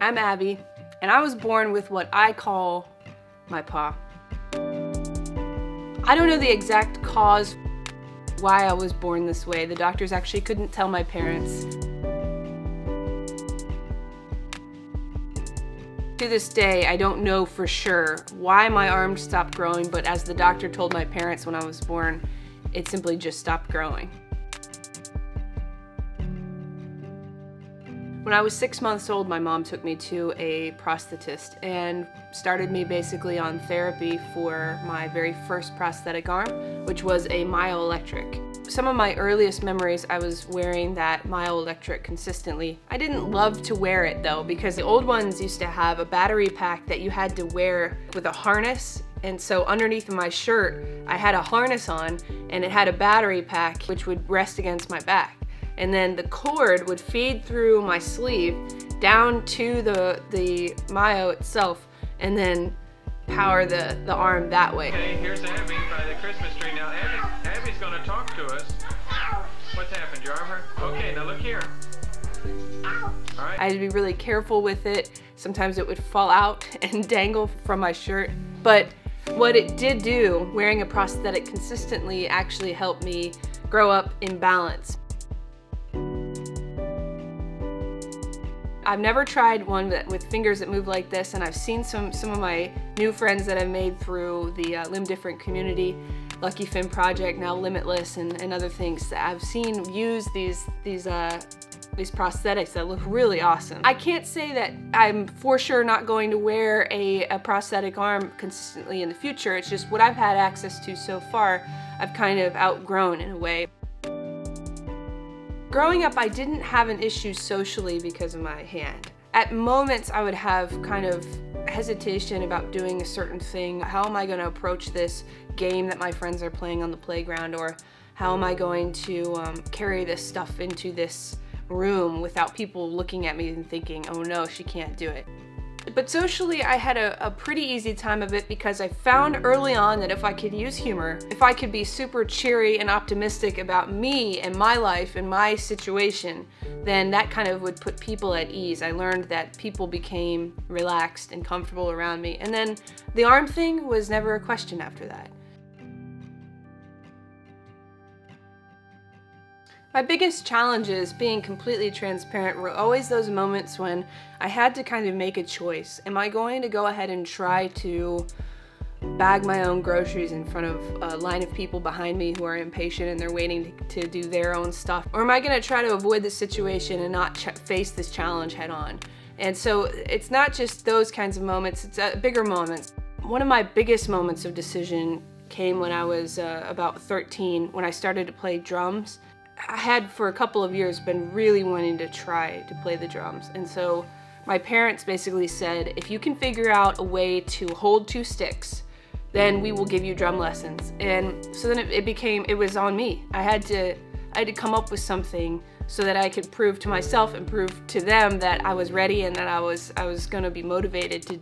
I'm Abby, and I was born with what I call my paw. I don't know the exact cause why I was born this way. The doctors actually couldn't tell my parents. To this day, I don't know for sure why my arm stopped growing, but as the doctor told my parents when I was born, it simply just stopped growing. When I was 6 months old, my mom took me to a prosthetist and started me basically on therapy for my very first prosthetic arm, which was a myoelectric. Some of my earliest memories, I was wearing that myoelectric consistently. I didn't love to wear it though, because the old ones used to have a battery pack that you had to wear with a harness. And so underneath of my shirt, I had a harness on and it had a battery pack which would rest against my back. And then the cord would feed through my sleeve down to the myo itself and then power the arm that way. Okay, here's Abby by the Christmas tree. Now Abby's going to talk to us. What's happened? Your arm hurt? Okay, now look here. All right. I had to be really careful with it. Sometimes it would fall out and dangle from my shirt. But what it did do, wearing a prosthetic consistently, actually helped me grow up in balance. I've never tried one with fingers that move like this, and I've seen some of my new friends that I've made through the Limb Different community, Lucky Fin Project, now Limitless, and other things that I've seen use these prosthetics that look really awesome. I can't say that I'm for sure not going to wear a prosthetic arm consistently in the future. It's just what I've had access to so far, I've kind of outgrown in a way. Growing up, I didn't have an issue socially because of my hand. At moments, I would have kind of hesitation about doing a certain thing. How am I going to approach this game that my friends are playing on the playground? Or how am I going to carry this stuff into this room without people looking at me and thinking, oh no, she can't do it. But socially, I had a pretty easy time of it because I found early on that if I could use humor, if I could be super cheery and optimistic about me and my life and my situation, then that kind of would put people at ease. I learned that people became relaxed and comfortable around me. And then the arm thing was never a question after that. My biggest challenges, being completely transparent, were always those moments when I had to kind of make a choice. Am I going to go ahead and try to bag my own groceries in front of a line of people behind me who are impatient and they're waiting to do their own stuff? Or am I going to try to avoid this situation and not face this challenge head on? And so it's not just those kinds of moments, it's bigger moments. One of my biggest moments of decision came when I was about 13, when I started to play drums. I had for a couple of years been really wanting to try to play the drums, and so my parents basically said, if you can figure out a way to hold 2 sticks, then we will give you drum lessons. And so then it was on me. I had to come up with something so that I could prove to myself and prove to them that I was ready and that I was going to be motivated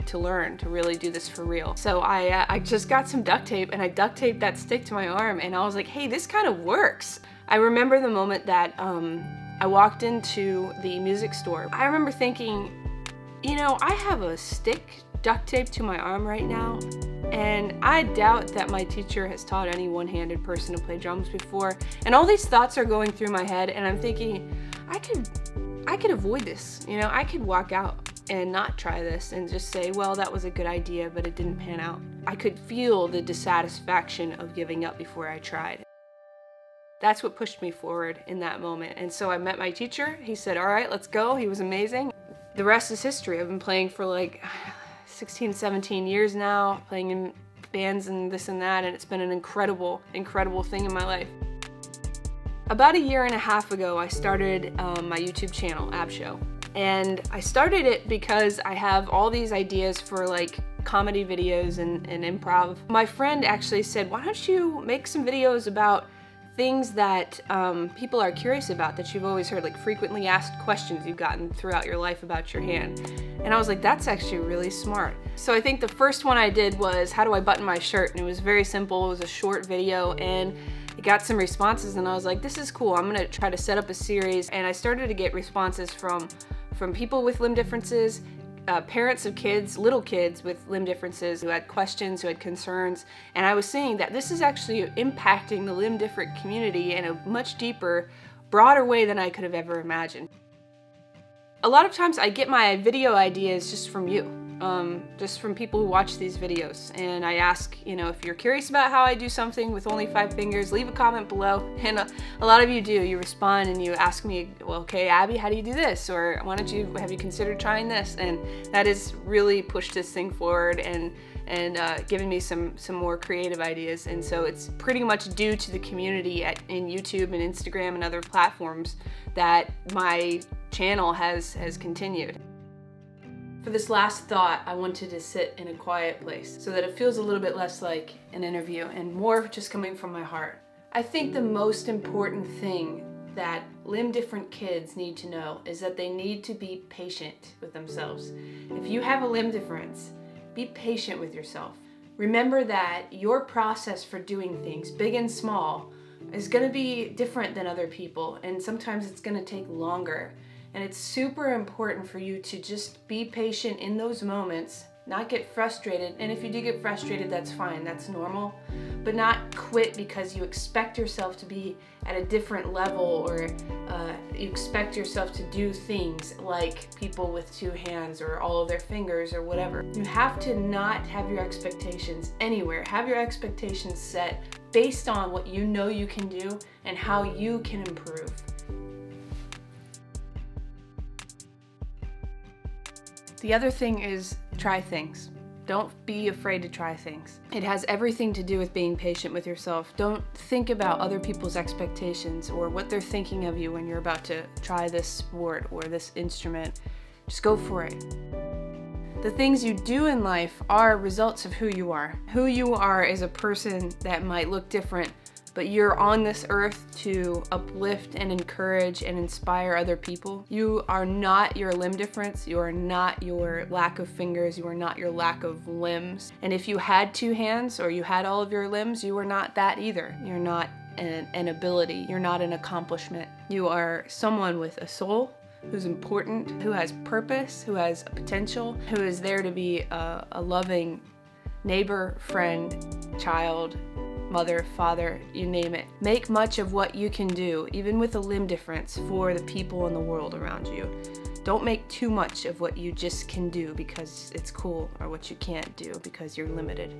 to learn, to really do this for real. So I just got some duct tape and I duct taped that stick to my arm, and I was like, hey, this kind of works. I remember the moment that I walked into the music store. I remember thinking, you know, I have a stick duct taped to my arm right now, and I doubt that my teacher has taught any one-handed person to play drums before. And all these thoughts are going through my head, and I'm thinking, I could avoid this. You know, I could walk out and not try this and just say, well, that was a good idea, but it didn't pan out. I could feel the dissatisfaction of giving up before I tried. That's what pushed me forward in that moment. And so I met my teacher. He said, all right, let's go. He was amazing. The rest is history. I've been playing for like 16, 17 years now, playing in bands and this and that, and it's been an incredible, incredible thing in my life. About 1.5 years ago, I started my YouTube channel, Abshow. And I started it because I have all these ideas for like comedy videos and improv. My friend actually said, why don't you make some videos about things that people are curious about, that you've always heard, like frequently asked questions you've gotten throughout your life about your hand. And I was like, that's actually really smart. So I think the first one I did was, how do I button my shirt? And it was very simple. It was a short video, and it got some responses, and I was like, this is cool. I'm gonna try to set up a series. And I started to get responses from people with limb differences, parents of kids, little kids with limb differences who had questions, who had concerns, and I was seeing that this is actually impacting the limb different community in a much deeper, broader way than I could have ever imagined. A lot of times I get my video ideas just from you, just from people who watch these videos, and I ask, you know, if you're curious about how I do something with only 5 fingers, leave a comment below. And a lot of you do. You respond and you ask me, well, okay, Abby, how do you do this? Or have you considered trying this? And that has really pushed this thing forward and given me some more creative ideas. And so it's pretty much due to the community in YouTube and Instagram and other platforms that my channel has continued. For this last thought, I wanted to sit in a quiet place so that it feels a little bit less like an interview and more just coming from my heart. I think the most important thing that limb different kids need to know is that they need to be patient with themselves. If you have a limb difference, be patient with yourself. Remember that your process for doing things, big and small, is going to be different than other people, and sometimes it's going to take longer. And it's super important for you to just be patient in those moments, not get frustrated. And if you do get frustrated, that's fine, that's normal. But not quit because you expect yourself to be at a different level, or you expect yourself to do things like people with 2 hands or all of their fingers or whatever. You have to not have your expectations anywhere. Have your expectations set based on what you know you can do and how you can improve. The other thing is try things. Don't be afraid to try things. It has everything to do with being patient with yourself. Don't think about other people's expectations or what they're thinking of you when you're about to try this sport or this instrument. Just go for it. The things you do in life are results of who you are. Who you are is a person that might look different, but you're on this earth to uplift and encourage and inspire other people. You are not your limb difference. You are not your lack of fingers. You are not your lack of limbs. And if you had 2 hands or you had all of your limbs, you are not that either. You're not an ability. You're not an accomplishment. You are someone with a soul, who's important, who has purpose, who has potential, who is there to be a loving neighbor, friend, child, mother, father, you name it. Make much of what you can do, even with a limb difference, for the people in the world around you. Don't make too much of what you just can do because it's cool, or what you can't do because you're limited.